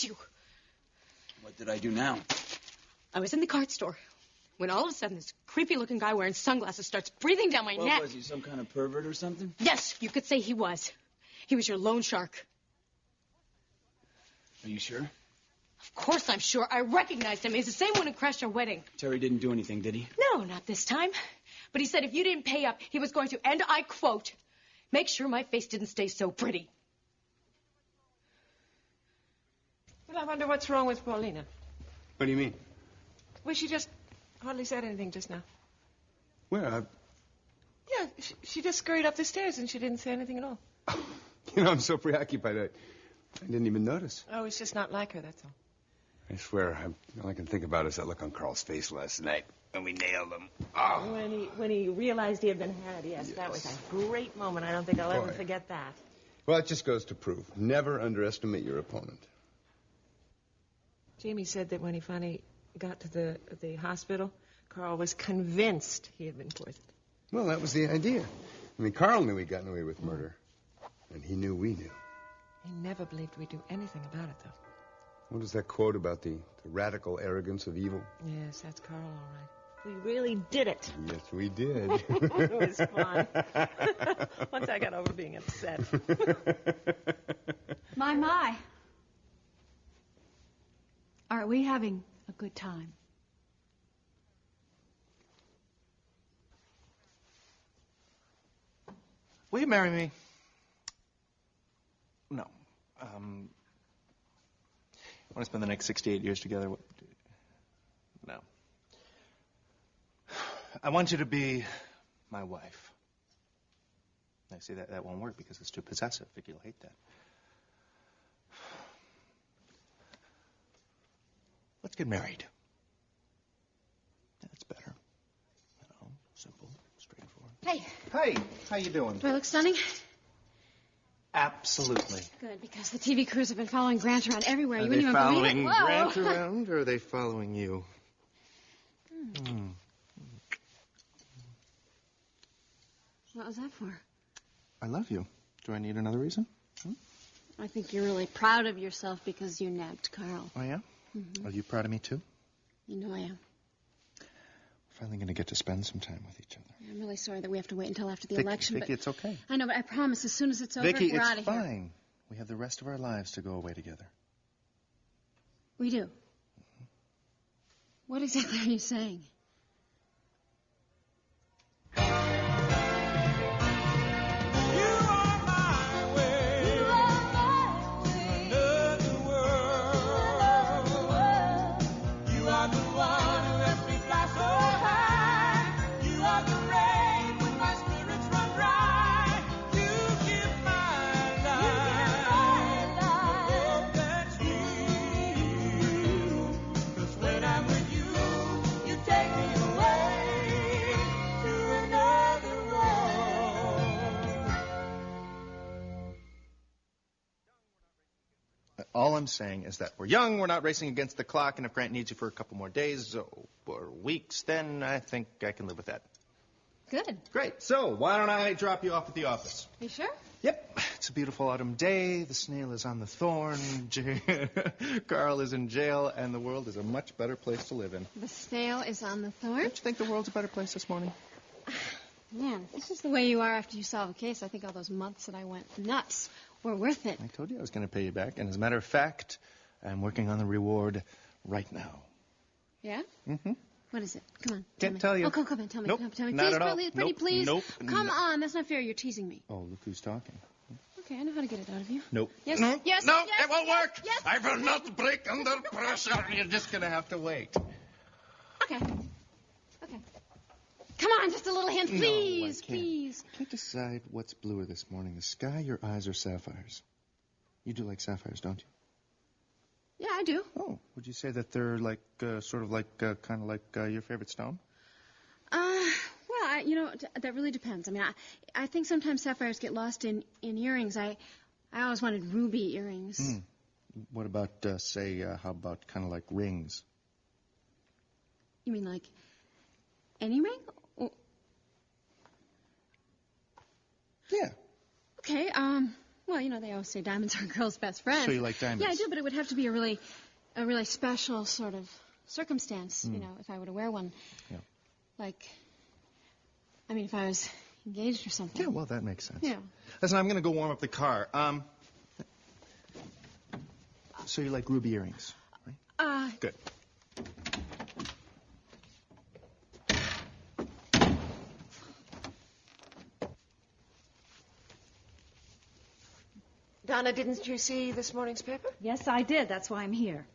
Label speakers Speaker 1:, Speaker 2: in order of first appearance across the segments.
Speaker 1: hate you.
Speaker 2: What did I do now?
Speaker 1: I was in the card store when all of a sudden this creepy-looking guy wearing sunglasses starts breathing down my neck.
Speaker 2: Was he some kind of pervert or something?
Speaker 1: Yes, you could say he was. He was your loan shark.
Speaker 2: Are you sure?
Speaker 1: Of course I'm sure. I recognized him. He's the same one who crashed our wedding.
Speaker 2: Terry didn't do anything, did he?
Speaker 1: No, not this time. But he said if you didn't pay up, he was going to, and I quote, make sure my face didn't stay so pretty.
Speaker 3: Well, I wonder what's wrong with Paulina.
Speaker 4: What do you mean?
Speaker 3: Well, she just hardly said anything just now.
Speaker 4: Well,
Speaker 3: Yeah, she just scurried up the stairs and she didn't say anything at all.
Speaker 4: I'm so preoccupied, I didn't even notice.
Speaker 3: Oh, it's just not like her, that's all.
Speaker 4: I swear, all I can think about is that look on Carl's face last night when we nailed him. Oh.
Speaker 3: When he realized he had been had, yes, that was a great moment. I don't think I'll ever forget that.
Speaker 4: Well, it just goes to prove, never underestimate your opponent.
Speaker 3: Jamie said that when he finally got to the hospital, Carl was convinced he had been poisoned.
Speaker 4: Well, that was the idea. I mean, Carl knew he'd gotten away with murder. And he knew we knew.
Speaker 3: He never believed we'd do anything about it, though.
Speaker 4: What is that quote about the radical arrogance of evil?
Speaker 3: Yes, that's Carl, all right. We really did it.
Speaker 4: Yes, we did.
Speaker 3: It was fun. Once I got over being upset.
Speaker 5: My. Are we having a good time?
Speaker 6: Will you marry me? No. Want to spend the next 68 years together? No. I want you to be my wife. I see that won't work because it's too possessive. Vicky will hate that. Let's get married. That's better. Simple, straightforward.
Speaker 5: Hey.
Speaker 6: Hey, how you doing?
Speaker 5: Do I look stunning?
Speaker 6: Absolutely.
Speaker 5: Good, because the TV crews have been following Grant around everywhere.
Speaker 6: Are
Speaker 5: You
Speaker 6: they
Speaker 5: wouldn't even believe it.
Speaker 6: following
Speaker 5: Whoa.
Speaker 6: Grant around, or are they following you?
Speaker 5: What was that for?
Speaker 6: I love you. Do I need another reason?
Speaker 5: I think you're really proud of yourself because you nabbed Carl.
Speaker 6: Oh, yeah?
Speaker 5: Mm-hmm.
Speaker 6: Are you proud of me, too?
Speaker 5: You know I am.
Speaker 6: We're finally going to get to spend some time with each other.
Speaker 5: I'm really sorry that we have to wait until after the
Speaker 6: Vicky,
Speaker 5: election.
Speaker 6: Vicky, it's okay.
Speaker 5: I know, but I promise as soon as it's over,
Speaker 6: Vicky,
Speaker 5: we're
Speaker 6: it's
Speaker 5: out of here.
Speaker 6: fine. We have the rest of our lives to go away together.
Speaker 5: We do. What exactly are you saying?
Speaker 6: All I'm saying is that we're young, we're not racing against the clock, and if Grant needs you for a couple more days or weeks, then I think I can live with that.
Speaker 5: Good.
Speaker 6: Great. So, why don't I drop you off at the office?
Speaker 5: You sure?
Speaker 6: Yep. It's a beautiful autumn day. The snail is on the thorn. Carl is in jail, and the world is a much better place to live in.
Speaker 5: The snail is on the thorn?
Speaker 6: Don't you think the world's a better place this morning?
Speaker 5: Man, this is the way you are after you solve a case. I think all those months that I went nuts were worth it.
Speaker 6: I told you I was going to pay you back, and as a matter of fact, I'm working on the reward right now.
Speaker 5: Yeah?
Speaker 6: Mm-hmm.
Speaker 5: What is it? Come on.
Speaker 6: Can't tell you.
Speaker 5: Oh, come on, tell me.
Speaker 6: Nope,
Speaker 5: Tell me.
Speaker 6: not
Speaker 5: Please,
Speaker 6: at all.
Speaker 5: pretty
Speaker 6: Nope,
Speaker 5: please.
Speaker 6: nope,
Speaker 5: Come
Speaker 6: no.
Speaker 5: on, that's not fair. You're teasing me.
Speaker 6: Oh, look who's talking.
Speaker 5: Okay, I know how to get it out of you.
Speaker 6: Nope.
Speaker 5: Yes,
Speaker 6: No,
Speaker 5: yes,
Speaker 6: no,
Speaker 5: yes,
Speaker 6: it won't
Speaker 5: yes,
Speaker 6: work.
Speaker 5: yes.
Speaker 6: I will not break under pressure. You're just going to have to wait.
Speaker 5: Okay. Come on, just a little hint, please,
Speaker 6: No, I can't.
Speaker 5: please.
Speaker 6: I can't decide what's bluer this morning, the sky, your eyes, or sapphires. You do like sapphires, don't you?
Speaker 5: Yeah, I do.
Speaker 6: Oh, would you say that they're like, sort of like, kind of like your favorite stone?
Speaker 5: Well, that really depends. I mean, I think sometimes sapphires get lost in earrings. I always wanted ruby earrings.
Speaker 6: What about, how about kind of like rings?
Speaker 5: You mean like any ring? Or...
Speaker 6: Yeah.
Speaker 5: Okay, well, you know, they always say diamonds are a girl's best friend.
Speaker 6: So you like diamonds?
Speaker 5: Yeah, I do, but it would have to be a really special sort of circumstance, you know, if I were to wear one.
Speaker 6: Yeah.
Speaker 5: Like, I mean, if I was engaged or something.
Speaker 6: Yeah, well, that makes sense.
Speaker 5: Yeah.
Speaker 6: Listen, I'm going to go warm up the car. So you like ruby earrings, right? Good.
Speaker 3: Donna, didn't you see this morning's paper?
Speaker 7: Yes, I did. That's why I'm here.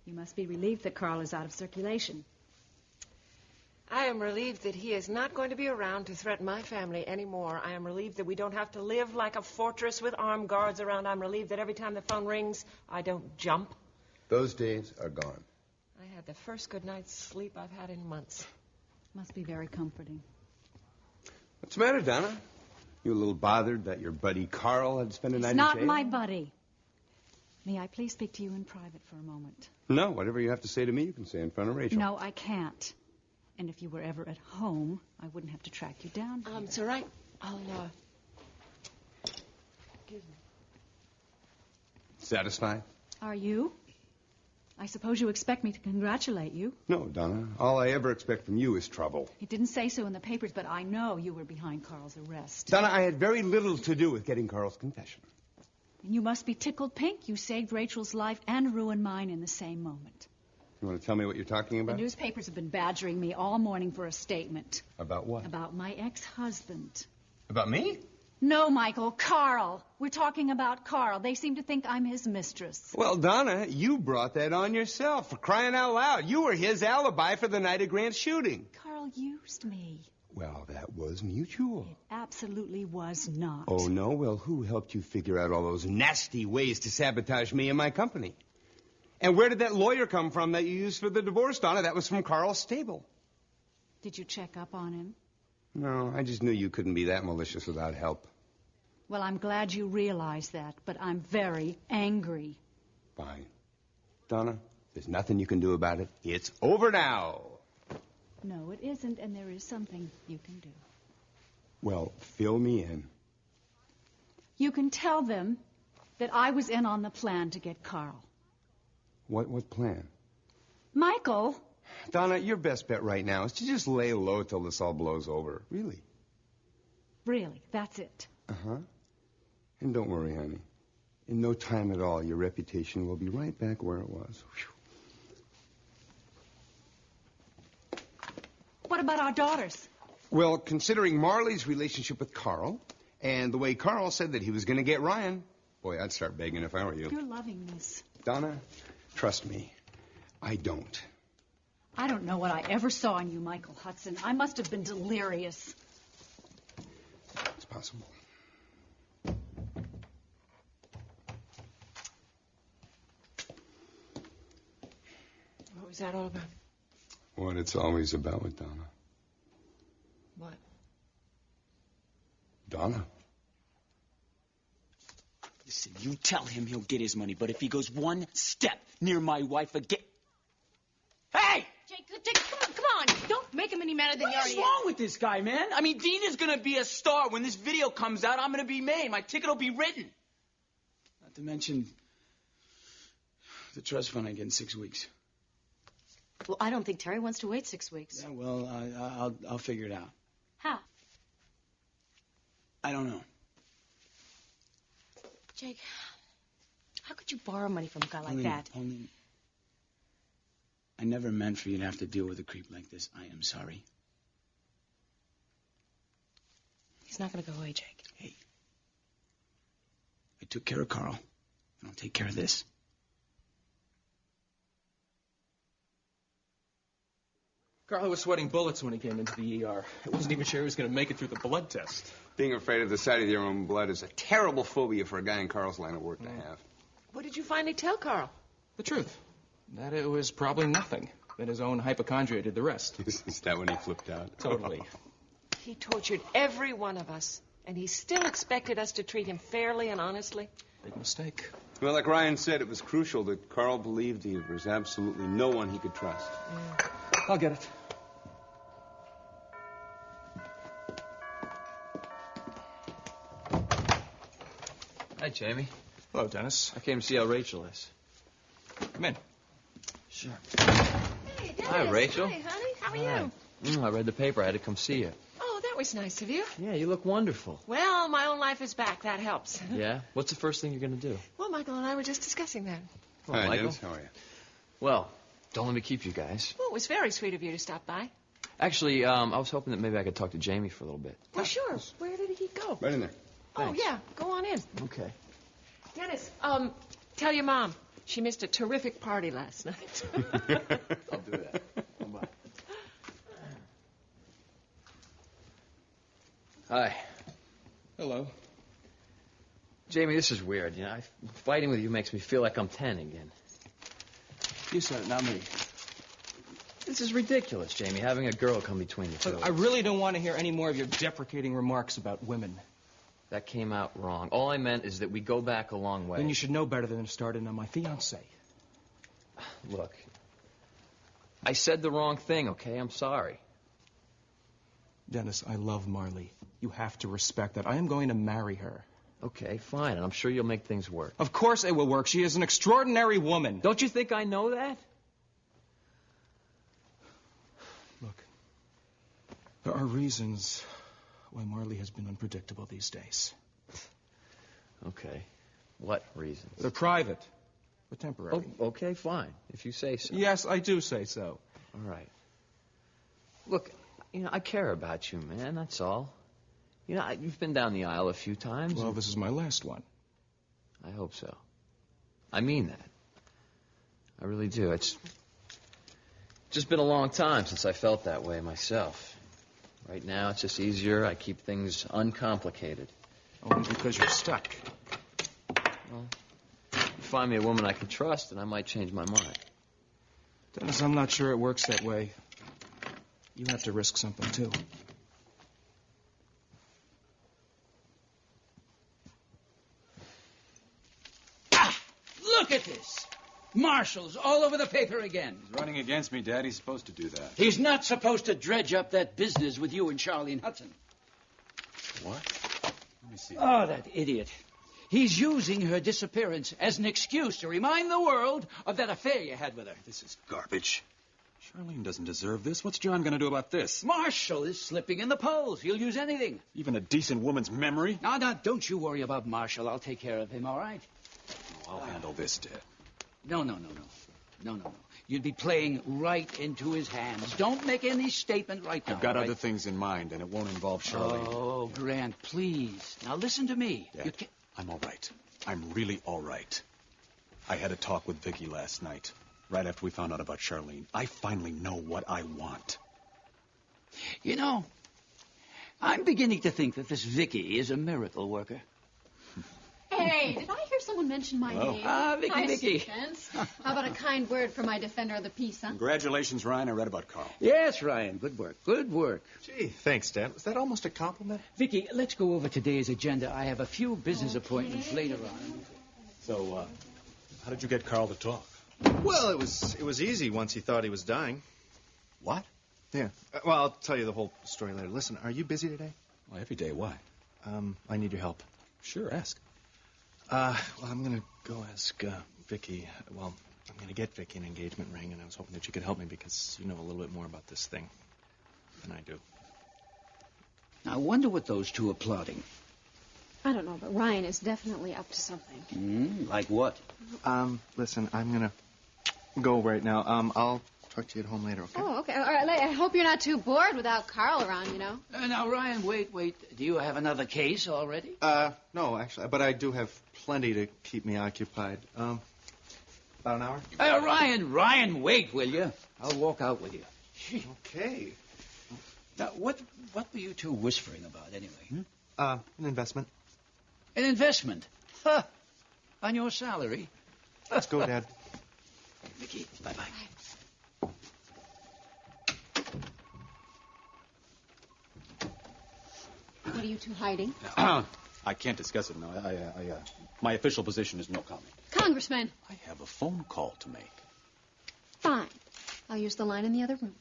Speaker 7: You must be relieved that Carl is out of circulation.
Speaker 3: I am relieved that he is not going to be around to threaten my family anymore. I am relieved that we don't have to live like a fortress with armed guards around. I'm relieved that every time the phone rings, I don't jump.
Speaker 4: Those days are gone.
Speaker 3: I had the first good night's sleep I've had in months.
Speaker 7: Must be very comforting.
Speaker 4: What's the matter, Donna? You a little bothered that your buddy Carl had spent a night
Speaker 7: He's
Speaker 4: in
Speaker 7: not
Speaker 4: jail?
Speaker 7: my buddy. May I please speak to you in private for a moment?
Speaker 4: No, whatever you have to say to me, you can say in front of Rachel.
Speaker 7: No, I can't. And if you were ever at home, I wouldn't have to track you down.
Speaker 3: It's all right. I'll, Excuse me.
Speaker 4: Satisfied?
Speaker 7: Are you? I suppose you expect me to congratulate you.
Speaker 4: No, Donna. All I ever expect from you is trouble.
Speaker 7: It didn't say so in the papers, but I know you were behind Carl's arrest.
Speaker 4: Donna, I had very little to do with getting Carl's confession.
Speaker 7: And you must be tickled pink. You saved Rachel's life and ruined mine in the same moment.
Speaker 4: You want to tell me what you're talking
Speaker 7: The
Speaker 4: about?
Speaker 7: newspapers have been badgering me all morning for a statement.
Speaker 4: About what?
Speaker 7: About my ex-husband.
Speaker 4: About me?
Speaker 7: No, Michael, Carl. We're talking about Carl. They seem to think I'm his mistress.
Speaker 4: Well, Donna, you brought that on yourself, for crying out loud. You were his alibi for the night of Grant's shooting.
Speaker 7: Carl used me.
Speaker 4: Well, that was mutual.
Speaker 7: It absolutely was not.
Speaker 4: Oh, no? Well, who helped you figure out all those nasty ways to sabotage me and my company? And where did that lawyer come from that you used for the divorce, Donna? That was from Carl's stable.
Speaker 7: Did you check up on him?
Speaker 4: No, I just knew you couldn't be that malicious without help.
Speaker 7: Well, I'm glad you realize that, but I'm very angry.
Speaker 4: Fine. Donna, there's nothing you can do about it. It's over now.
Speaker 7: No, it isn't, and there is something you can do.
Speaker 4: Well, fill me in.
Speaker 7: You can tell them that I was in on the plan to get Carl.
Speaker 4: What plan?
Speaker 7: Michael!
Speaker 4: Donna, your best bet right now is to just lay low till this all blows over. Really.
Speaker 7: Really, that's it.
Speaker 4: Uh-huh. And don't worry, honey. In no time at all, your reputation will be right back where it was. Whew.
Speaker 7: What about our daughters?
Speaker 4: Well, considering Marley's relationship with Carl, and the way Carl said that he was going to get Ryan, boy, I'd start begging if I were you.
Speaker 7: You're loving this.
Speaker 4: Donna, trust me, I don't.
Speaker 7: I don't know what I ever saw in you, Michael Hudson. I must have been delirious.
Speaker 4: It's possible.
Speaker 3: What was that all about?
Speaker 4: What it's always about with Donna.
Speaker 3: What?
Speaker 4: Donna.
Speaker 2: Listen, you tell him he'll get his money, but if he goes one step near my wife again... Hey!
Speaker 1: Jake, come on. Don't make him any madder than he
Speaker 2: What
Speaker 1: already
Speaker 2: is
Speaker 1: is.
Speaker 2: wrong with this guy, man? I mean, Dean is going to be a star. When this video comes out, I'm going to be made. My ticket will be written. Not to mention the trust fund I get in 6 weeks.
Speaker 1: Well, I don't think Terry wants to wait 6 weeks.
Speaker 2: Yeah, well, I'll figure it out.
Speaker 1: How?
Speaker 2: I don't know.
Speaker 1: Jake, how could you borrow money from a guy like that?
Speaker 2: Pauline, I never meant for you to have to deal with a creep like this. I am sorry.
Speaker 1: He's not going to go away, Jake.
Speaker 2: Hey, I took care of Carl, and I'll take care of this.
Speaker 8: Carl was sweating bullets when he came into the ER. I wasn't even sure he was going to make it through the blood test.
Speaker 4: Being afraid of the sight of your own blood is a terrible phobia for a guy in Carl's line of work to have.
Speaker 3: What did you finally tell Carl?
Speaker 8: The truth. That it was probably nothing. That his own hypochondria did the rest.
Speaker 4: Is that when he flipped out?
Speaker 8: Totally.
Speaker 3: He tortured every one of us, and he still expected us to treat him fairly and honestly.
Speaker 8: Big mistake.
Speaker 4: Well, like Ryan said, it was crucial that Carl believed there was absolutely no one he could trust.
Speaker 8: Yeah. I'll get it.
Speaker 9: Hi, Jamie.
Speaker 6: Hello, Dennis.
Speaker 9: I came to see how Rachel is.
Speaker 6: Come in.
Speaker 9: Sure.
Speaker 3: Hey, Dennis.
Speaker 9: Hi, Rachel.
Speaker 3: Hi, honey. How are you?
Speaker 9: I read the paper. I had to come see you.
Speaker 3: Oh, that was nice of you.
Speaker 9: Yeah, you look wonderful.
Speaker 3: Well, my own life is back. That helps.
Speaker 9: Yeah? What's the first thing you're going to do?
Speaker 3: Well, Michael and I were just discussing that.
Speaker 9: Oh,
Speaker 4: Hi,
Speaker 9: Michael.
Speaker 4: Dennis. How are you?
Speaker 9: Well, don't let me keep you guys.
Speaker 3: Well, it was very sweet of you to stop by.
Speaker 9: Actually, I was hoping that maybe I could talk to Jamie for a little bit.
Speaker 3: Well, sure. Where did he go?
Speaker 4: Right in there.
Speaker 3: Oh,
Speaker 9: Thanks.
Speaker 3: yeah. Go on in.
Speaker 9: Okay.
Speaker 3: Dennis, tell your mom. She missed a terrific party last night.
Speaker 9: I'll do that. Bye-bye. Hi.
Speaker 6: Hello.
Speaker 9: Jamie, this is weird. You know, fighting with you makes me feel like I'm 10 again.
Speaker 2: You said it, not me.
Speaker 9: This is ridiculous, Jamie, having a girl come between the two.
Speaker 8: Look, I really don't want to hear any more of your deprecating remarks about women.
Speaker 9: That came out wrong. All I meant is that we go back a long way.
Speaker 8: Then you should know better than to start in on my fiancée.
Speaker 9: Look, I said the wrong thing, okay? I'm sorry.
Speaker 8: Dennis, I love Marley. You have to respect that. I am going to marry her.
Speaker 9: Okay, fine, and I'm sure you'll make things work.
Speaker 8: Of course it will work. She is an extraordinary woman.
Speaker 9: Don't you think I know that?
Speaker 8: Look, there are reasons why Marley has been unpredictable these days.
Speaker 9: Okay. What reasons?
Speaker 8: They're private, but temporary.
Speaker 9: Oh, okay, fine, if you say so.
Speaker 8: Yes, I do say so.
Speaker 9: All right. Look, you know, I care about you, man, that's all. You know, you've been down the aisle a few times.
Speaker 8: Well, this is my last one.
Speaker 9: I hope so. I mean that. I really do. It's just been a long time since I felt that way myself. Right now, it's just easier. I keep things uncomplicated.
Speaker 8: Only because you're stuck.
Speaker 9: Well, you find me a woman I can trust, and I might change my mind.
Speaker 8: Dennis, I'm not sure it works that way. You have to risk something, too.
Speaker 10: Look at this. Marshall's all over the paper again.
Speaker 11: He's running against me, Dad. He's supposed to do that.
Speaker 10: He's not supposed to dredge up that business with you and Charlene Hudson.
Speaker 11: What? Let me see.
Speaker 10: Oh, that idiot. He's using her disappearance as an excuse to remind the world of that affair you had with her.
Speaker 11: This is garbage. Charlene doesn't deserve this. What's John going to do about this?
Speaker 10: Marshall is slipping in the polls. He'll use anything.
Speaker 11: Even a decent woman's memory?
Speaker 10: Now, don't you worry about Marshall. I'll take care of him, all right?
Speaker 11: I'll handle this, Dad.
Speaker 10: No. You'd be playing right into his hands. Don't make any statement right now.
Speaker 11: I've got
Speaker 10: right?
Speaker 11: other things in mind, and it won't involve Charlene.
Speaker 10: Oh, Grant, please. Now listen to me.
Speaker 11: Dad, I'm all right. I'm really all right. I had a talk with Vicky last night, right after we found out about Charlene. I finally know what I want.
Speaker 10: You know, I'm beginning to think that this Vicky is a miracle worker.
Speaker 5: Hey, did I hear someone mention my
Speaker 11: Hello?
Speaker 5: name?
Speaker 10: Ah, Vicky,
Speaker 5: Hi,
Speaker 10: Vicky.
Speaker 5: Spence. How about a kind word for my defender of the peace, huh?
Speaker 11: Congratulations, Ryan. I read about Carl.
Speaker 10: Yes, Ryan. Good work. Good work.
Speaker 6: Gee, thanks, Dad. Was that almost a compliment?
Speaker 10: Vicky, let's go over today's agenda. I have a few business appointments later on.
Speaker 11: So, how did you get Carl to talk?
Speaker 6: Well, it was easy once he thought he was dying.
Speaker 11: What?
Speaker 6: Yeah. Well, I'll tell you the whole story later. Listen, are you busy today?
Speaker 11: Well, every day. Why?
Speaker 6: I need your help.
Speaker 11: Sure, ask.
Speaker 6: Well, I'm going to go ask Vicky. Well, I'm going to get Vicky an engagement ring, and I was hoping that you could help me because you know a little bit more about this thing than I do.
Speaker 10: I wonder what those two are plotting.
Speaker 5: I don't know, but Ryan is definitely up to something.
Speaker 10: Like what?
Speaker 6: Listen, I'm going to go right now. I'll talk to you at home later, okay?
Speaker 5: Oh, okay. All right, I hope you're not too bored without Carl around, you know.
Speaker 10: Now, Ryan, wait. Do you have another case already?
Speaker 6: No, actually, but I do have plenty to keep me occupied. About an hour?
Speaker 10: Ryan, wait, will you? I'll walk out with you.
Speaker 6: Okay.
Speaker 10: Now, what were you two whispering about, anyway?
Speaker 6: An investment.
Speaker 10: An investment? Huh. On your salary?
Speaker 6: Let's go, Dad.
Speaker 10: Vicky, bye-bye.
Speaker 5: What are you two hiding?
Speaker 11: I can't discuss it now. My official position is no comment.
Speaker 5: Congressman.
Speaker 11: I have a phone call to make.
Speaker 5: Fine. I'll use the line in the other room.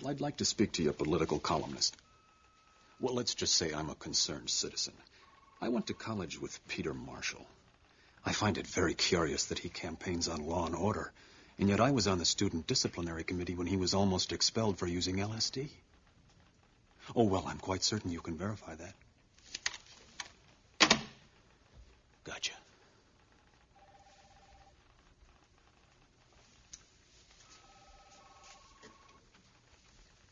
Speaker 11: I'd like to speak to your political columnist. Well, let's just say I'm a concerned citizen. I went to college with Peter Marshall. I find it very curious that he campaigns on law and order, and yet I was on the student disciplinary committee when he was almost expelled for using LSD. Oh, well, I'm quite certain you can verify that. Gotcha.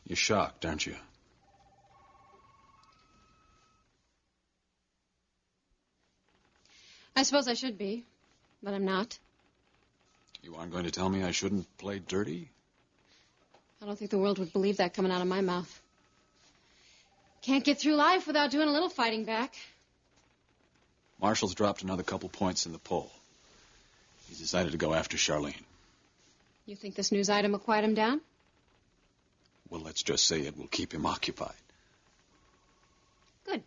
Speaker 11: You're shocked, aren't you?
Speaker 1: I suppose I should be, but I'm not.
Speaker 11: You aren't going to tell me I shouldn't play dirty?
Speaker 1: I don't think the world would believe that coming out of my mouth. Can't get through life without doing a little fighting back.
Speaker 11: Marshall's dropped another couple points in the poll. He's decided to go after Charlene.
Speaker 1: You think this news item will quiet him down?
Speaker 11: Well, let's just say it will keep him occupied.
Speaker 1: Good.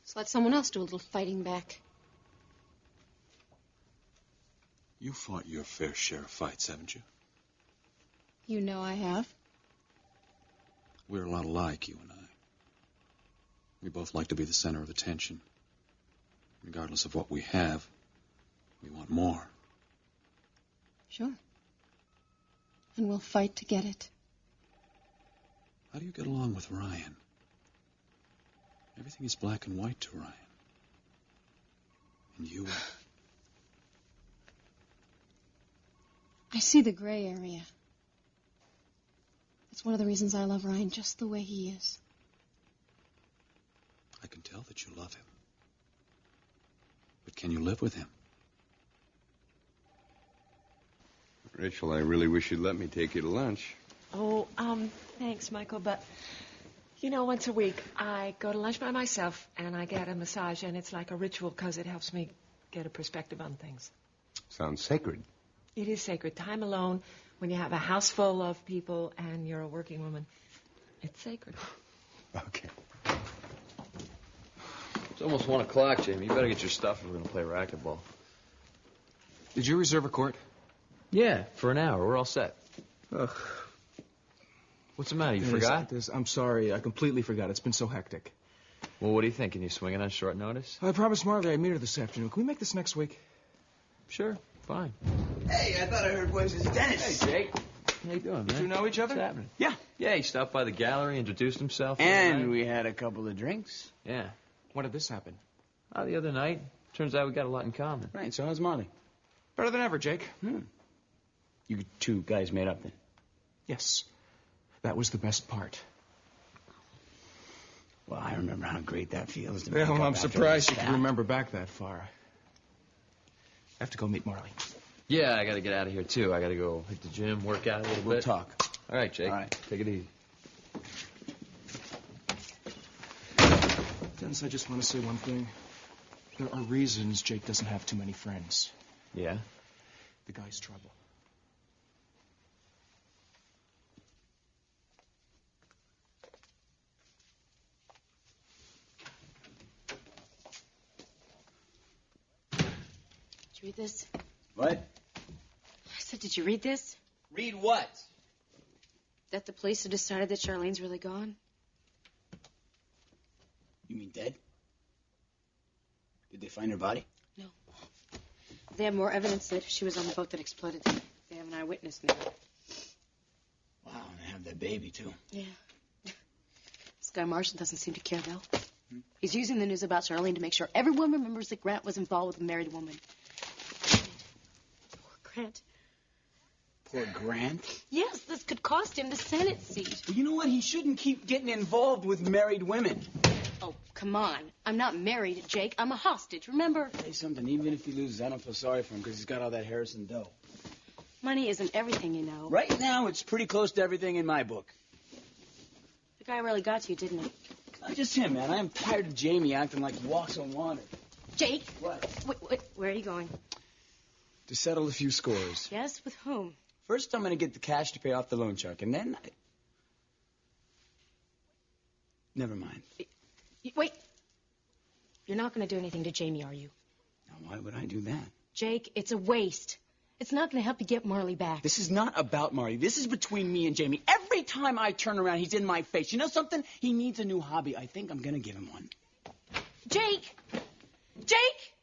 Speaker 1: So let someone else do a little fighting back.
Speaker 11: You fought your fair share of fights, haven't you?
Speaker 1: You know I have.
Speaker 11: We're a lot alike, you and I. We both like to be the center of attention. Regardless of what we have, we want more.
Speaker 1: Sure. And we'll fight to get it.
Speaker 11: How do you get along with Ryan? Everything is black and white to Ryan. And you...
Speaker 1: I see the gray area. That's one of the reasons I love Ryan just the way he is.
Speaker 11: I can tell that you love him. But can you live with him?
Speaker 4: Rachel, I really wish you'd let me take you to lunch.
Speaker 3: Oh, thanks, Michael, but, you know, once a week I go to lunch by myself and I get a massage, and it's like a ritual because it helps me get a perspective on things.
Speaker 4: Sounds sacred.
Speaker 3: It is sacred. Time alone, when you have a house full of people and you're a working woman, it's sacred.
Speaker 4: Okay.
Speaker 9: It's almost 1 o'clock, Jamie. You better get your stuff if we're going to play racquetball.
Speaker 8: Did you reserve a court?
Speaker 9: Yeah, for an hour. We're all set.
Speaker 8: Ugh.
Speaker 9: What's the matter? You forgot?
Speaker 8: I'm sorry. I completely forgot. It's been so hectic.
Speaker 9: Well, what do you think? Can you swing it on short notice?
Speaker 8: I promised Marley I'd meet her this afternoon. Can we make this next week?
Speaker 9: Sure. Fine.
Speaker 2: Hey, I thought I heard voices. Dennis.
Speaker 9: Hey, Jake. How you doing, man?
Speaker 8: You two know each other?
Speaker 9: What's happening?
Speaker 2: Yeah.
Speaker 9: Yeah, he stopped by the gallery, introduced himself.
Speaker 2: And we had a couple of drinks.
Speaker 9: Yeah.
Speaker 8: When did this happen?
Speaker 9: The other night. Turns out we got a lot in common.
Speaker 2: Right, so how's Marley?
Speaker 8: Better than ever, Jake.
Speaker 2: You two guys made up then?
Speaker 8: Yes. That was the best part.
Speaker 2: Well, I remember how great that feels to
Speaker 8: Yeah,
Speaker 2: make
Speaker 8: well,
Speaker 2: up
Speaker 8: I'm
Speaker 2: after
Speaker 8: surprised
Speaker 2: all
Speaker 8: you
Speaker 2: that.
Speaker 8: can remember back that far. I have to go meet Marley.
Speaker 9: Yeah, I got to get out of here, too. I got to go hit the gym, work out a little bit.
Speaker 2: We'll talk.
Speaker 9: All right, Jake.
Speaker 2: All right.
Speaker 9: Take it easy.
Speaker 8: Dennis, I just want to say one thing. There are reasons Jake doesn't have too many friends.
Speaker 9: Yeah?
Speaker 8: The guy's trouble.
Speaker 1: Did you read this?
Speaker 2: What?
Speaker 1: I said, did you read this?
Speaker 2: Read what?
Speaker 1: That the police have decided that Charlene's really gone?
Speaker 2: You mean dead? Did they find her body?
Speaker 1: No. They have more evidence that she was on the boat that exploded. They have an eyewitness now.
Speaker 2: Wow, and they have that baby, too.
Speaker 1: Yeah. This guy Marshall doesn't seem to care, though. He's using the news about Charlene to make sure everyone remembers that Grant was involved with a married woman. Poor Grant.
Speaker 2: Poor Grant?
Speaker 1: Yes, this could cost him the Senate seat.
Speaker 2: Well, you know what? He shouldn't keep getting involved with married women.
Speaker 1: Oh, come on. I'm not married, Jake. I'm a hostage, remember?
Speaker 2: Say something. Even if he loses, I don't feel sorry for him because he's got all that Harrison dough.
Speaker 1: Money isn't everything, you know.
Speaker 2: Right now, it's pretty close to everything in my book.
Speaker 1: The guy really got you, didn't he?
Speaker 2: Not just him, man. I am tired of Jamie acting like he walks on water.
Speaker 1: Jake?
Speaker 2: What?
Speaker 1: Wait, where are you going?
Speaker 2: To settle a few scores.
Speaker 1: Yes, with whom?
Speaker 2: First, I'm going to get the cash to pay off the loan shark, and then... Never mind.
Speaker 1: Wait. You're not going to do anything to Jamie, are you?
Speaker 2: Now, why would I do that?
Speaker 1: Jake, it's a waste. It's not going to help you get Marley back.
Speaker 2: This is not about Marley. This is between me and Jamie. Every Every time I turn around, he's in my face. You know something? He needs a new hobby. I think I'm going to give him one.
Speaker 1: Jake! Jake!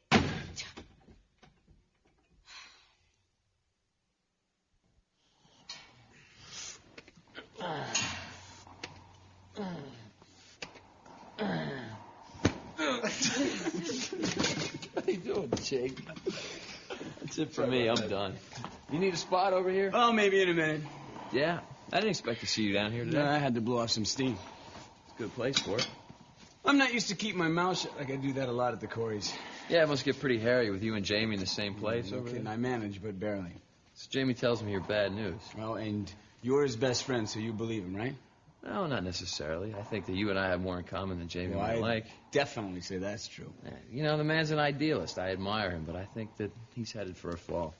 Speaker 9: What are you doing, Jake? That's it for me. I'm done. You need a spot over here?
Speaker 2: Oh, maybe in a minute.
Speaker 9: Yeah. I didn't expect to see you down here today.
Speaker 2: No, I had to blow off some steam.
Speaker 9: It's a good place for it.
Speaker 2: I'm not used to keeping my mouth shut like I do that a lot at the Corys.
Speaker 9: Yeah, it must get pretty hairy with you and Jamie in the same place over
Speaker 2: Okay,
Speaker 9: there.
Speaker 2: I manage, but barely.
Speaker 9: So Jamie tells me you're bad news.
Speaker 2: Well, and you're his best friend, so you believe him, right?
Speaker 9: No, not necessarily. I think that you and I have more in common than Jamie
Speaker 2: Well,
Speaker 9: might
Speaker 2: I
Speaker 9: like.
Speaker 2: definitely say that's true.
Speaker 9: Yeah, you know, the man's an idealist. I admire him, but I think that he's headed for a fall.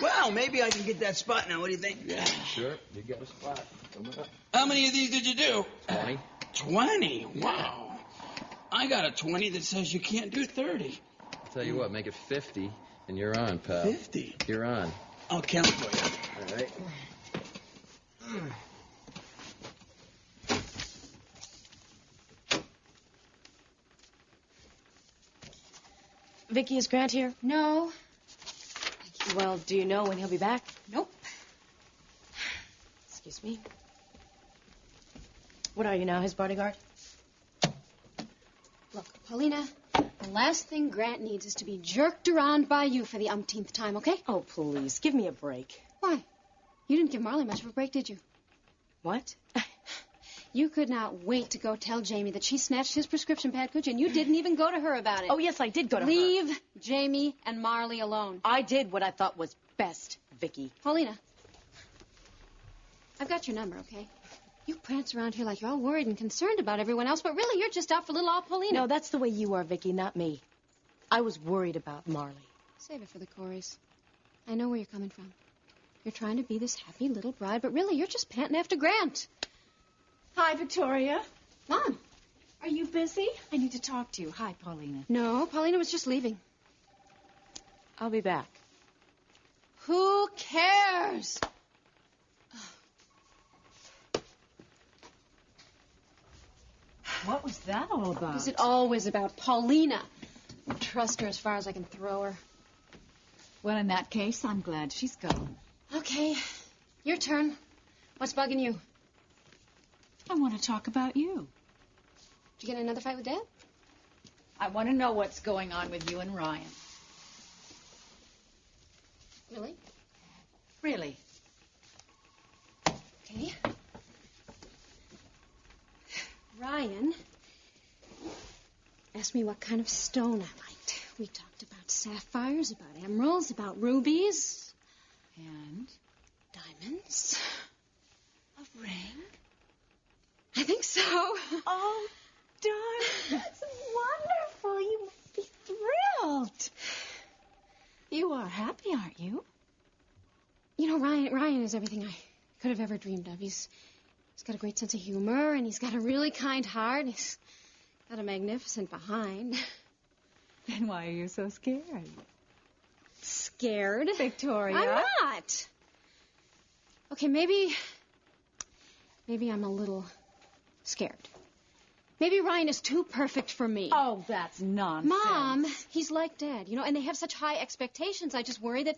Speaker 2: Well, maybe I can get that spot now. What do you think?
Speaker 9: Yeah, sure. You got a spot. Come on up.
Speaker 2: How many of these did you do?
Speaker 9: 20.
Speaker 2: 20? Wow. I got a 20 that says you can't do 30.
Speaker 9: I'll tell you what, make it 50, and you're on, pal.
Speaker 2: 50?
Speaker 9: You're on.
Speaker 2: I'll count for you.
Speaker 9: All right.
Speaker 1: Vicky, is Grant here?
Speaker 5: No.
Speaker 1: Well, do you know when he'll be back?
Speaker 5: Nope.
Speaker 1: Excuse me. What are you now, his bodyguard?
Speaker 5: Look, Paulina, the last thing Grant needs is to be jerked around by you for the umpteenth time, okay?
Speaker 1: Oh, please, give me a break.
Speaker 5: Why? You didn't give Marley much of a break, did you?
Speaker 1: What?
Speaker 5: You could not wait to go tell Jamie that she snatched his prescription pad, could you? And you didn't even go to her about it.
Speaker 1: Oh, yes, I did go to her.
Speaker 5: Leave Jamie and Marley alone.
Speaker 1: I did what I thought was best, Vicky.
Speaker 5: Paulina, I've got your number, okay? You prance around here like you're all worried and concerned about everyone else, but really you're just out for little old Paulina.
Speaker 1: No, that's the way you are, Vicky, not me. I was worried about Marley.
Speaker 5: Save it for the Corys. I know where you're coming from. You're trying to be this happy little bride, but really you're just panting after Grant.
Speaker 7: Hi, Victoria.
Speaker 5: Mom.
Speaker 7: Are you busy? I need to talk to you. Hi, Paulina.
Speaker 5: No, Paulina was just leaving.
Speaker 1: I'll be back.
Speaker 5: Who cares?
Speaker 7: What was that all about?
Speaker 5: Is it always about Paulina? I trust her as far as I can throw her.
Speaker 7: Well, in that case, I'm glad she's gone.
Speaker 5: Okay, your turn. What's bugging you?
Speaker 7: I want to talk about you.
Speaker 5: Did you get in another fight with Dad?
Speaker 7: I want to know what's going on with you and Ryan.
Speaker 5: Really?
Speaker 7: Really?
Speaker 5: Okay. Ryan asked me what kind of stone I liked. We talked about sapphires, about emeralds, about rubies.
Speaker 7: And?
Speaker 5: Diamonds.
Speaker 7: A ring?
Speaker 5: I think so.
Speaker 7: Oh, darling, that's wonderful. You must be thrilled. You are happy, aren't you?
Speaker 5: You know, Ryan is everything I could have ever dreamed of. He's got a great sense of humor, and he's got a really kind heart. He's got a magnificent behind.
Speaker 7: Then why are you so scared?
Speaker 5: Scared?
Speaker 7: Victoria?
Speaker 5: I'm not. Okay, maybe I'm a little scared. Maybe Ryan is too perfect for me.
Speaker 7: Oh, that's nonsense.
Speaker 5: Mom, he's like Dad, you know, and they have such high expectations. I just worry that,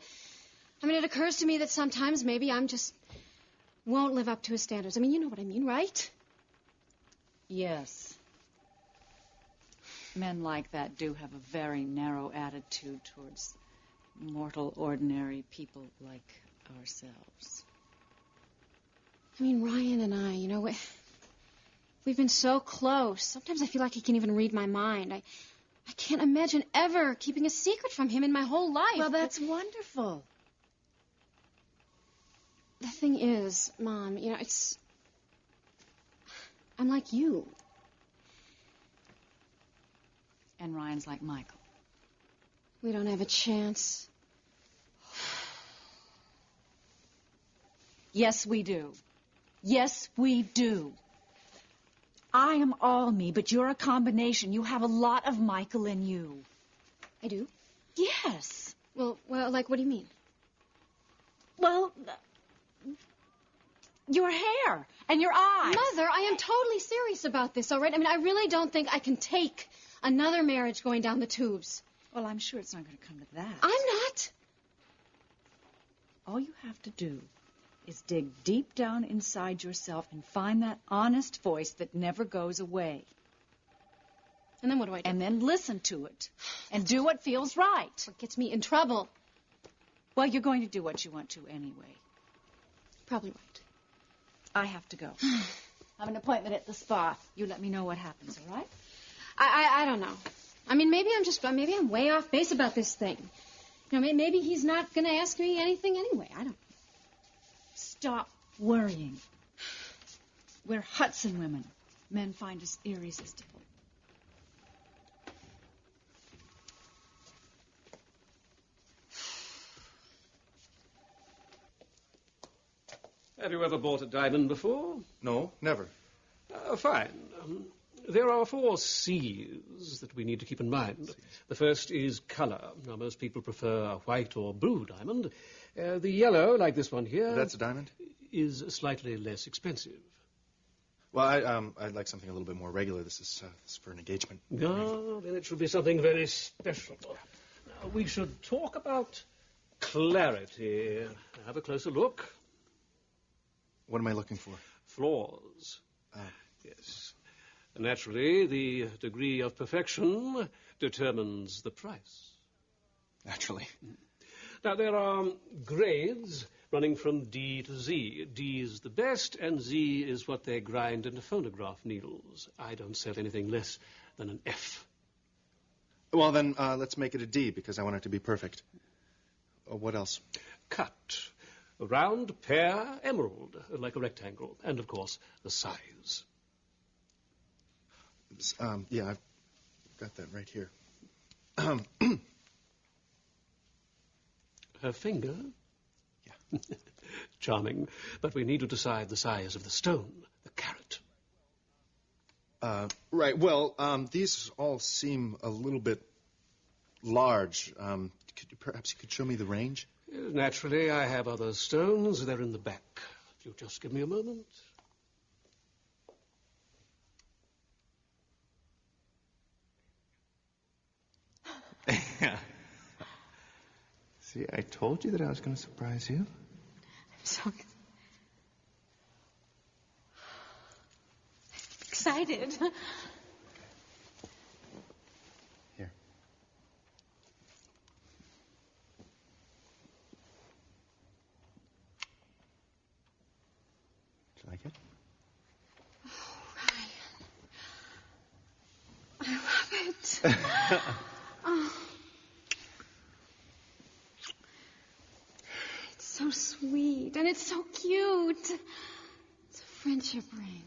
Speaker 5: it occurs to me that sometimes maybe I'm just won't live up to his standards. You know what I mean, right?
Speaker 7: Yes. Men like that do have a very narrow attitude towards mortal, ordinary people like ourselves.
Speaker 5: Ryan and I, we've been so close. Sometimes I feel like he can even read my mind. I can't imagine ever keeping a secret from him in my whole life.
Speaker 7: Well, that's wonderful.
Speaker 5: The thing is, Mom, I'm like you.
Speaker 7: And Ryan's like Michael.
Speaker 5: We don't have a chance.
Speaker 7: Yes, we do. Yes, we do. I am all me, but you're a combination. You have a lot of Michael in you.
Speaker 5: I do?
Speaker 7: Yes.
Speaker 5: Well, like, what do you mean?
Speaker 7: Well, your hair and your eyes.
Speaker 5: Mother, I am totally serious about this, all right? I mean, I really don't think I can take another marriage going down the tubes.
Speaker 7: Well, I'm sure it's not going to come to that.
Speaker 5: I'm not.
Speaker 7: All you have to do is dig deep down inside yourself and find that honest voice that never goes away.
Speaker 5: And then what do I do?
Speaker 7: And then listen to it. And do what feels right.
Speaker 5: What gets me in trouble?
Speaker 7: Well, you're going to do what you want to anyway.
Speaker 5: Probably right.
Speaker 7: I have to go. I have an appointment at the spa. You let me know what happens, all right?
Speaker 5: I don't know. I mean, maybe I'm way off base about this thing. You know, maybe he's not going to ask me anything anyway. I don't know.
Speaker 7: Stop worrying. We're Hudson women. Men find us irresistible.
Speaker 12: Have you ever bought a diamond before?
Speaker 8: No, never.
Speaker 12: Fine. There are 4 C's that we need to keep in mind. The first is color. Now, most people prefer a white or blue diamond. The yellow, like this one here...
Speaker 8: That's a diamond?
Speaker 12: ...is slightly less expensive.
Speaker 8: Well, I'd like something a little bit more regular. This is for an engagement.
Speaker 12: No, then it should be something very special. Now, we should talk about clarity. Have a closer look.
Speaker 8: What am I looking for?
Speaker 12: Flaws. Yes. Naturally, the degree of perfection determines the price.
Speaker 8: Naturally.
Speaker 12: Now, there are grades running from D to Z. D is the best, and Z is what they grind into phonograph needles. I don't sell anything less than an F.
Speaker 8: Well, then, let's make it a D, because I want it to be perfect. What else?
Speaker 12: Cut. A round, pear, emerald, like a rectangle. And, of course, the size.
Speaker 8: Yeah, I've got that right here.
Speaker 12: Her finger?
Speaker 8: Yeah.
Speaker 12: Charming. But we need to decide the size of the stone, the carat.
Speaker 8: Right. Well, these all seem a little bit large. Perhaps you could show me the range?
Speaker 12: Naturally, I have other stones. They're in the back. If you'll just give me a moment.
Speaker 8: See, I told you that I was going to surprise you.
Speaker 5: I'm so excited.
Speaker 8: Here. Do you like it?
Speaker 5: Oh, Ryan. I love it. Oh. It's so sweet, and it's so cute. It's a friendship ring.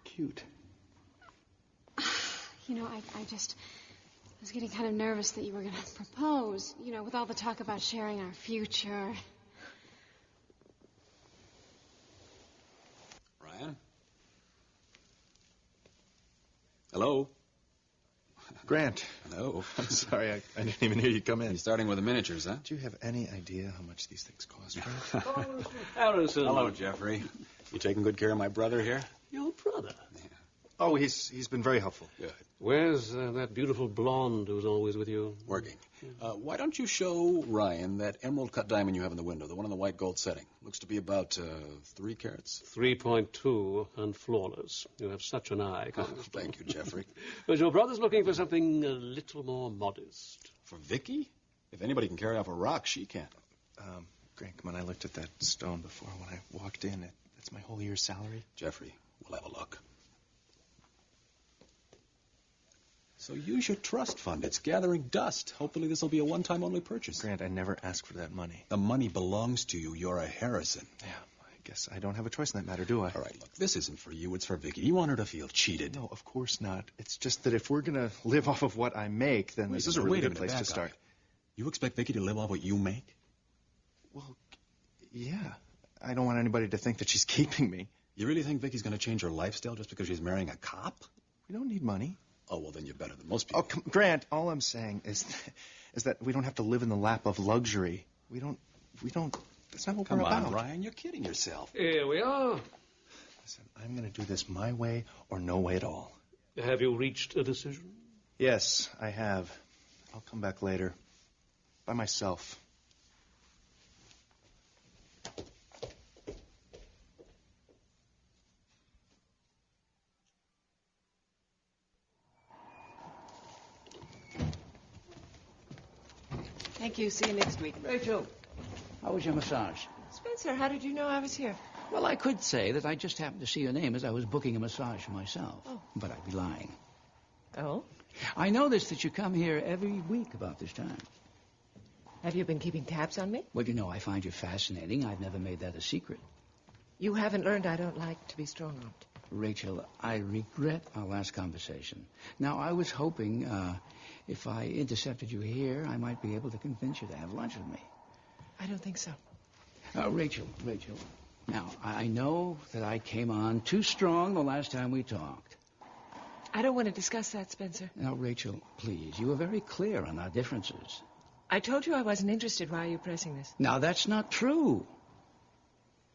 Speaker 8: Cute.
Speaker 5: You know, I was getting kind of nervous that you were going to propose, you know, with all the talk about sharing our future.
Speaker 11: Ryan? Hello?
Speaker 8: Grant.
Speaker 11: Hello.
Speaker 8: I'm sorry, I didn't even hear you come in.
Speaker 11: You're starting with the miniatures, huh?
Speaker 8: Do you have any idea how much these things cost, Grant?
Speaker 12: Harrison.
Speaker 11: Hello, Jeffrey. You taking good care of my brother here?
Speaker 12: Your brother?
Speaker 11: Yeah.
Speaker 8: Oh, he's been very helpful.
Speaker 11: Good.
Speaker 12: Where's that beautiful blonde who's always with you?
Speaker 11: Working. Why don't you show Ryan that emerald cut diamond you have in the window, the one in the white gold setting? Looks to be about 3 carats.
Speaker 12: 3.2 and flawless. You have such an eye.
Speaker 11: Thank you, Jeffrey.
Speaker 12: But your brother's looking for something a little more modest.
Speaker 11: For Vicky? If anybody can carry off a rock, she can.
Speaker 8: Grant, come on, I looked at that stone before when I walked in. That's my whole year's salary.
Speaker 11: Jeffrey, we'll have a look. So use your trust fund. It's gathering dust. Hopefully this will be a one-time only purchase.
Speaker 8: Grant, I never asked for that money.
Speaker 11: The money belongs to you. You're a Harrison.
Speaker 8: Yeah, I guess I don't have a choice in that matter, do I?
Speaker 11: All right, look, this isn't for you. It's for Vicky. You want her to feel cheated.
Speaker 8: No, of course not. It's just that if we're going to live off of what I make, then this is a really good place to start.
Speaker 11: You expect Vicky to live off what you make?
Speaker 8: Well, yeah. I don't want anybody to think that she's keeping me.
Speaker 11: You really think Vicky's going to change her lifestyle just because she's marrying a cop?
Speaker 8: We don't need money.
Speaker 11: Oh, well, then you're better than most people.
Speaker 8: Oh, Grant, all I'm saying is that we don't have to live in the lap of luxury. We don't
Speaker 6: That's not what
Speaker 11: Come
Speaker 6: we're
Speaker 11: on,
Speaker 6: about.
Speaker 11: Ryan, you're kidding yourself.
Speaker 12: Here we are.
Speaker 6: Listen, I'm going to do this my way or no way at all.
Speaker 12: Have you reached a decision?
Speaker 6: Yes, I have. I'll come back later. By myself.
Speaker 3: Thank you. See you next week.
Speaker 10: Rachel, how was your massage?
Speaker 3: Spencer, how did you know I was here?
Speaker 10: Well, I could say that I just happened to see your name as I was booking a massage for myself.
Speaker 3: Oh.
Speaker 10: But I'd be lying.
Speaker 3: Oh?
Speaker 10: I noticed that you come here every week about this time.
Speaker 3: Have you been keeping tabs on me?
Speaker 10: Well, you know, I find you fascinating. I've never made that a secret.
Speaker 3: You haven't learned I don't like to be strong-armed.
Speaker 10: Rachel, I regret our last conversation. Now, I was hoping if I intercepted you here, I might be able to convince you to have lunch with me.
Speaker 3: I don't think so.
Speaker 10: Rachel. Now, I know that I came on too strong the last time we talked.
Speaker 3: I don't want to discuss that, Spencer.
Speaker 10: Now, Rachel, please, you were very clear on our differences.
Speaker 3: I told you I wasn't interested. Why are you pressing this?
Speaker 10: Now, that's not true.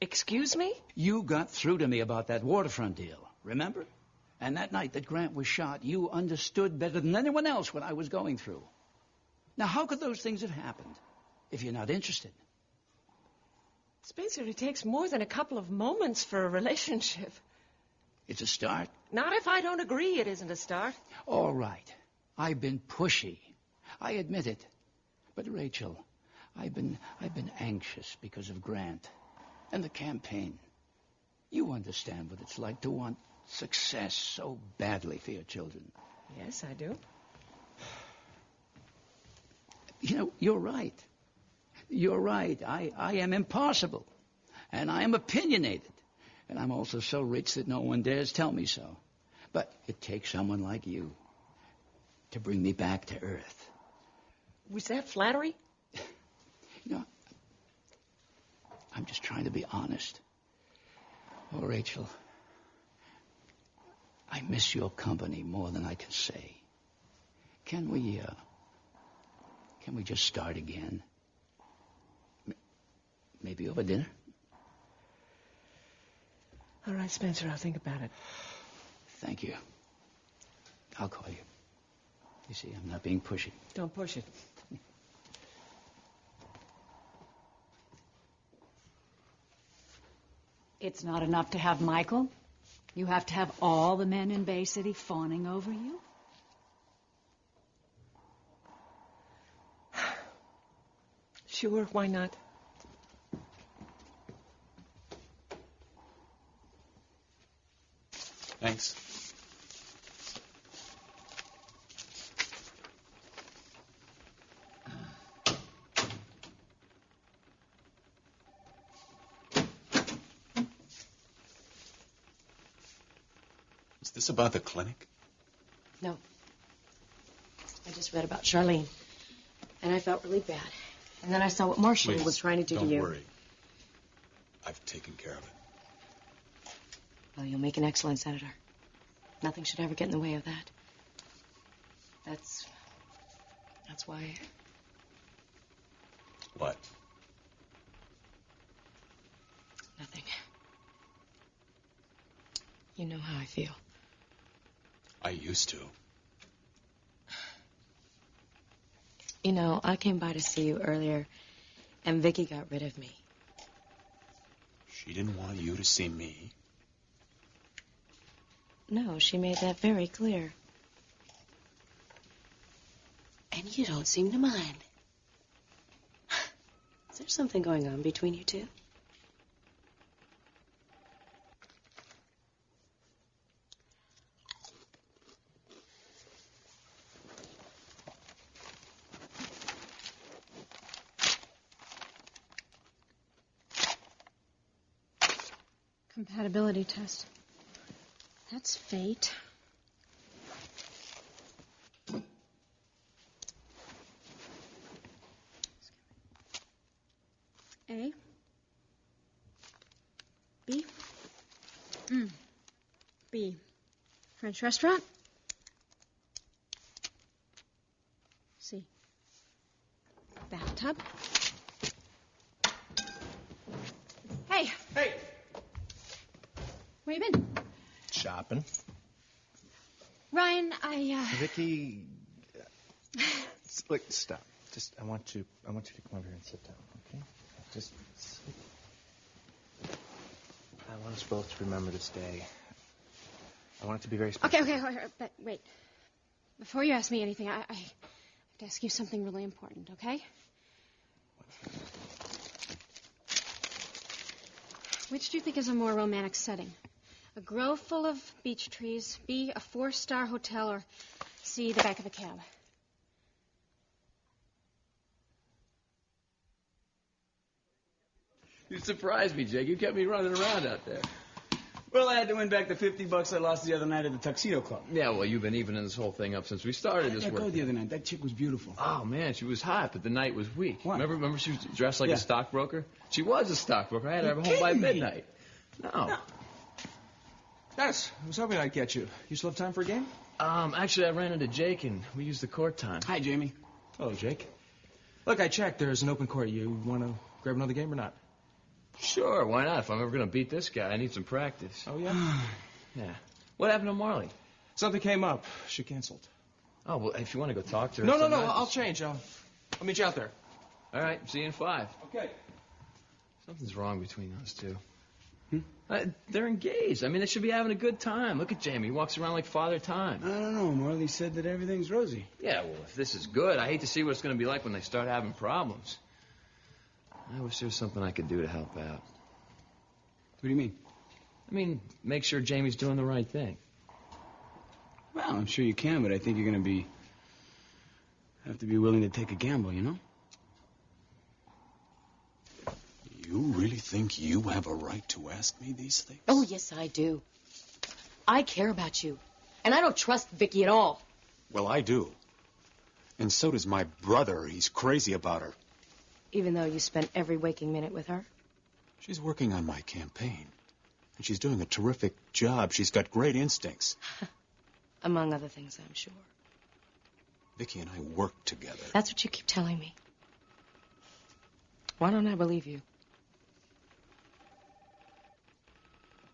Speaker 3: Excuse me?
Speaker 10: You got through to me about that waterfront deal, remember? And that night that Grant was shot, you understood better than anyone else what I was going through. Now, how could those things have happened if you're not interested?
Speaker 3: Spencer, it takes more than a couple of moments for a relationship.
Speaker 10: It's a start.
Speaker 3: Not if I don't agree it isn't a start.
Speaker 10: All right. I've been pushy. I admit it. But, Rachel, I've been anxious because of Grant and the campaign. You understand what it's like to want success so badly for your children.
Speaker 3: Yes, I do.
Speaker 10: You know, you're right. You're right. I am impossible. And I am opinionated. And I'm also so rich that no one dares tell me so. But it takes someone like you to bring me back to earth.
Speaker 3: Was that flattery?
Speaker 10: You know, I'm just trying to be honest. Oh, Rachel, I miss your company more than I can say. Can we just start again? Maybe over dinner?
Speaker 3: All right, Spencer, I'll think about it.
Speaker 10: Thank you. I'll call you. You see, I'm not being pushy.
Speaker 3: Don't push it.
Speaker 7: It's not enough to have Michael. You have to have all the men in Bay City fawning over you.
Speaker 3: Sure, why not?
Speaker 11: Thanks. Is this about the clinic?
Speaker 1: No. I just read about Charlene. And I felt really bad. And then I saw what Marshall was trying to do to you.
Speaker 11: Don't worry. I've taken care of it.
Speaker 1: Well, you'll make an excellent senator. Nothing should ever get in the way of that. That's why.
Speaker 11: What?
Speaker 1: Nothing. You know how I feel.
Speaker 11: I used to.
Speaker 1: You know, I came by to see you earlier, and Vicky got rid of me.
Speaker 11: She didn't want you to see me.
Speaker 1: No, she made that very clear. And you don't seem to mind. Is there something going on between you two?
Speaker 5: Compatibility test. That's fate. A. B. B. French restaurant. C. Bathtub.
Speaker 8: Hey!
Speaker 5: Where you been?
Speaker 6: Shopping.
Speaker 5: Ryan,
Speaker 6: Vicky, look, stop. Just, I want you to come over here and sit down, okay? Just sit. I want us both to remember this day. I want it to be very special.
Speaker 5: Okay, but wait. Before you ask me anything, I have to ask you something really important, okay? Which do you think is a more romantic setting? A grove full of beech trees, B, a 4-star hotel, or C, the back of a cab?
Speaker 2: You surprised me, Jake. You kept me running around out there. Well, I had to win back the $50 I lost the other night at the Tuxedo Club.
Speaker 9: Yeah, well, you've been evening this whole thing up since we started this
Speaker 2: I
Speaker 9: work.
Speaker 2: go the other night. That chick was beautiful.
Speaker 9: Oh, man, she was hot, but the night was weak.
Speaker 2: What?
Speaker 9: Remember she was dressed like
Speaker 2: Yeah.
Speaker 9: a stockbroker? She was a stockbroker. I had to have her
Speaker 2: You're
Speaker 9: home by
Speaker 2: kidding me.
Speaker 9: midnight. No.
Speaker 8: Dennis, I was hoping I'd catch you. You still have time for a game?
Speaker 9: Actually, I ran into Jake, and we used the court time.
Speaker 2: Hi, Jamie.
Speaker 8: Hello, Jake. Look, I checked. There's an open court. You want to grab another game or not?
Speaker 9: Sure, why not? If I'm ever going to beat this guy, I need some practice.
Speaker 8: Oh, yeah?
Speaker 9: Yeah. What happened to Marley?
Speaker 8: Something came up. She canceled.
Speaker 9: Oh, well, if you want to go talk to her...
Speaker 8: No,
Speaker 9: sometime-
Speaker 8: I'll change. I'll meet you out there.
Speaker 9: All right, see you in 5.
Speaker 8: Okay.
Speaker 9: Something's wrong between those two. They're engaged. I mean, they should be having a good time. Look at Jamie. He walks around like Father Time.
Speaker 2: I don't know. Marley said that everything's rosy.
Speaker 9: Yeah, well, if this is good, I hate to see what it's going to be like when they start having problems. I wish there was something I could do to help out.
Speaker 2: What do you mean?
Speaker 9: I mean, make sure Jamie's doing the right thing.
Speaker 2: Well, I'm sure you can, but I think you're going to have to be willing to take a gamble, you know?
Speaker 11: You really think you have a right to ask me these things?
Speaker 1: Oh, yes, I do. I care about you. And I don't trust Vicky at all.
Speaker 11: Well, I do. And so does my brother. He's crazy about her.
Speaker 1: Even though you spent every waking minute with her?
Speaker 11: She's working on my campaign. And she's doing a terrific job. She's got great instincts.
Speaker 1: Among other things, I'm sure.
Speaker 11: Vicky and I work together.
Speaker 1: That's what you keep telling me. Why don't I believe you?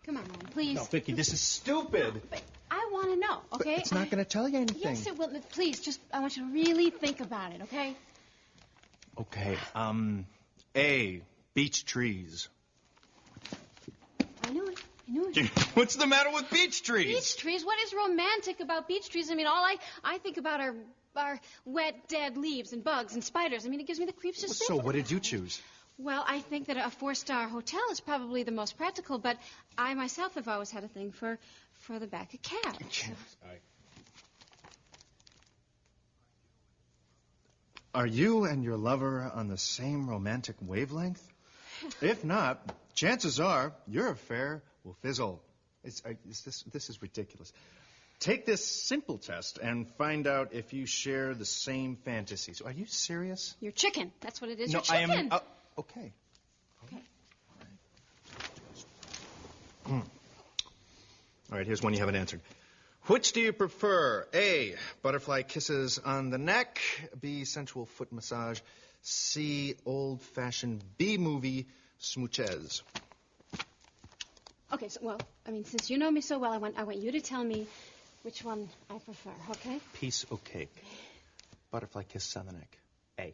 Speaker 5: Come on, Ryan, please.
Speaker 6: No, Vicky, this is stupid.
Speaker 5: But I want to know, okay?
Speaker 6: It's not going to tell you anything.
Speaker 5: Yes, it will. Please, I want you to really think about it, okay?
Speaker 6: Okay, A, beech trees.
Speaker 5: I knew it.
Speaker 6: What's the matter with beech trees?
Speaker 5: Beech trees? What is romantic about beech trees? I mean, all I think about are wet, dead leaves and bugs and spiders. I mean, it gives me the creeps just
Speaker 6: So
Speaker 5: thinking
Speaker 6: what
Speaker 5: about
Speaker 6: did you
Speaker 5: it.
Speaker 6: choose?
Speaker 5: Well, I think that a 4-star hotel is probably the most practical, but I myself have always had a thing for the back of cab.
Speaker 6: Are you and your lover on the same romantic wavelength? If not, chances are your affair will fizzle. This is ridiculous. Take this simple test and find out if you share the same fantasies. Are you serious?
Speaker 5: You're chicken. That's what it is.
Speaker 6: No,
Speaker 5: You're chicken.
Speaker 6: I am. Okay.
Speaker 5: Okay.
Speaker 6: All right, here's one you haven't answered. Which do you prefer? A, butterfly kisses on the neck. B, sensual foot massage. C, old-fashioned B-movie smooches.
Speaker 5: Okay, since you know me so well, I want you to tell me which one I prefer, okay?
Speaker 6: Piece of cake. Butterfly kisses on the neck. A.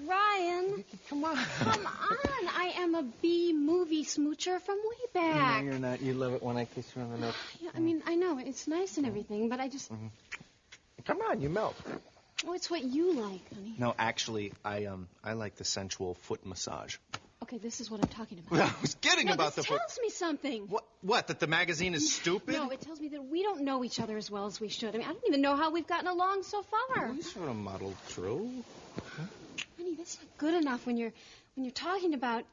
Speaker 5: Ryan.
Speaker 6: Come on.
Speaker 5: Come on. I am a B-movie smoocher from way back.
Speaker 6: No, you're not. You love it when I kiss you on the neck.
Speaker 5: Yeah, I mean, I know. It's nice and everything, but I just...
Speaker 6: Come on, you melt.
Speaker 5: Oh, it's what you like, honey.
Speaker 6: No, actually, I like the sensual foot massage.
Speaker 5: Okay, this is what I'm talking about.
Speaker 6: I was kidding about
Speaker 5: this
Speaker 6: the foot.
Speaker 5: tells me something.
Speaker 6: What? That the magazine is stupid?
Speaker 5: No, it tells me that we don't know each other as well as we should. I mean, I don't even know how we've gotten along so far.
Speaker 6: You sort of muddled through.
Speaker 5: Honey, that's not good enough when you're talking about...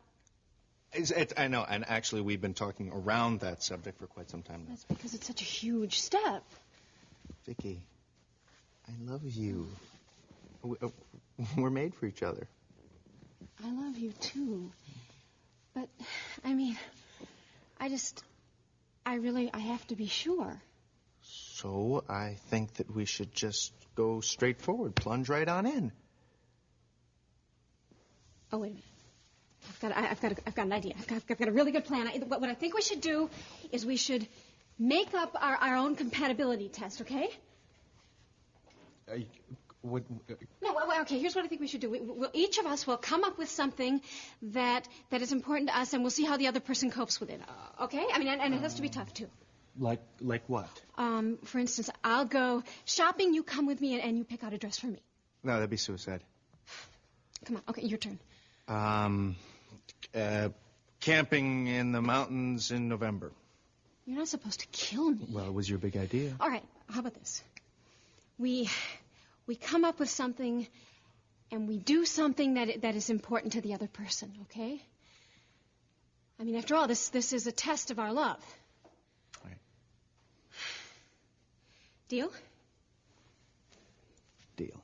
Speaker 6: I know, and actually we've been talking around that subject for quite some time now.
Speaker 5: That's because it's such a huge step.
Speaker 6: Vicky, I love you. We're made for each other.
Speaker 5: I love you, too. But, I mean, I have to be sure.
Speaker 6: So I think that we should just go straight forward, plunge right on in.
Speaker 5: Oh, wait a minute. I've got an idea. I've got a really good plan. What I think we should do is we should make up our own compatibility test, okay? Okay, here's what I think we should do. Each of us will come up with something that is important to us, and we'll see how the other person copes with it, okay? I mean, and it has to be tough, too.
Speaker 6: Like what?
Speaker 5: For instance, I'll go shopping, you come with me, and you pick out a dress for me.
Speaker 6: No, that'd be suicide.
Speaker 5: Come on, okay, your turn.
Speaker 6: Camping in the mountains in November.
Speaker 5: You're not supposed to kill me.
Speaker 6: Well, it was your big idea.
Speaker 5: All right, how about this? We come up with something, and we do something that is important to the other person, okay? I mean, after all, this is a test of our love.
Speaker 6: Right.
Speaker 5: Deal?
Speaker 6: Deal.